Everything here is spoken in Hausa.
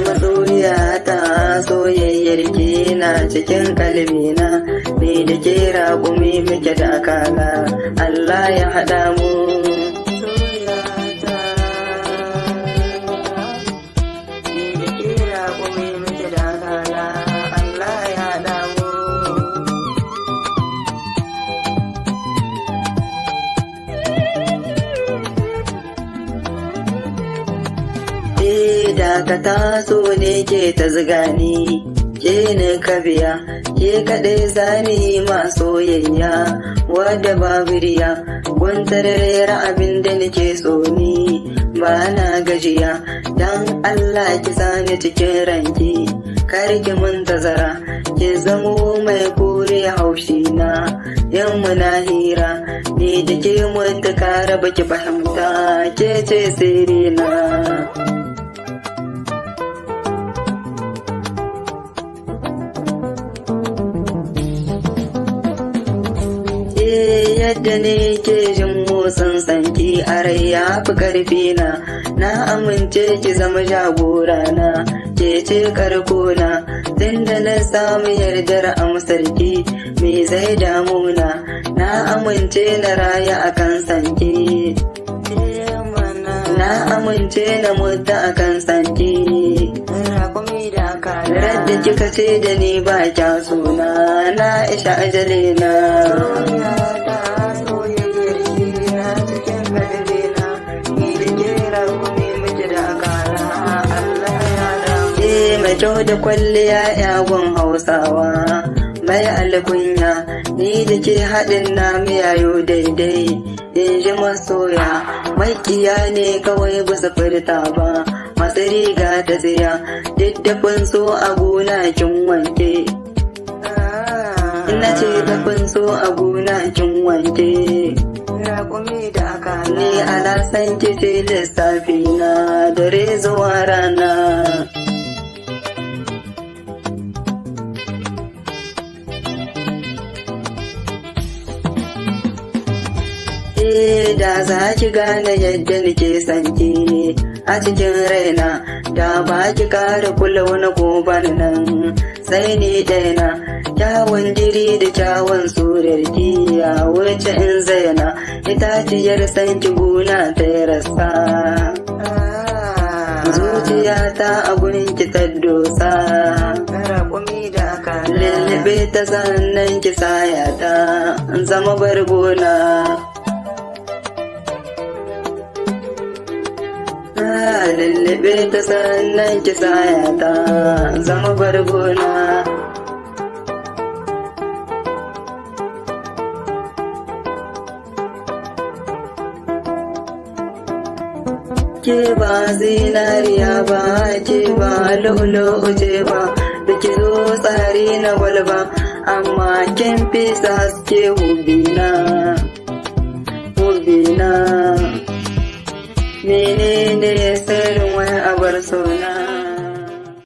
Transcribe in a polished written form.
masoyiya ta soyayyar ki na cikin kalbina, ni da ke raƙumi muke da akala, Allah ya haɗa mu. Da ka taso ne ke ta ziga ni, ke ne ka biya, ke kaɗai zani ma soyayya, wadda babu riya, gwantar rera abin da nake so ni, ba na gajiya, dan Allah ki sani cikin ranki, kar ki mun tazara, ki zamo mai kore haushi na, yan muna hira, ni da ke mun ta kara baki fahimta, ke ce sirina. Yadda ne ke jin motsin sanki a rai ya fi ƙarfi na amince ki zama jagora na, ke ce karkona, tunda na samu yardar amsarki me zai damuna, na amince na raya akan sanki, na amince na mutu akan sanki. Radda kika ce da ni ba kya suna, na isha ajalina. Mai kyau da kwalliya yagon Hausawa, mai alkunya, ni da ke haɗin na miyayo daidai, in ji masoya, makiya ne kawai ba su furta ba, masu riga da tsiya, duk da kun so a gona kin wanke. Ina ce da kun so a gona kin wanke. Ni ana san ki ce lissafi na dare zuwa rana. Da za ki gane yadda nake sanki a cikin raina, da ba ki kara kula wani goban nan, sai ni daina, kyawun diri da kyawun surarki ya wuce in zaina, itaciyar sanki gona ta rasa, zuciyata a gurin ki ta dosa, lullube ta sannan ki saya ta zama bargona. Lullube ta sannan ki saya ta zama bargona. Ke ba zinariya ba, ke ba lu'lu'u ce ba, biki zo tsari na gwalba, amma kin fi haske hubina. Menene sirrin wani abar sona?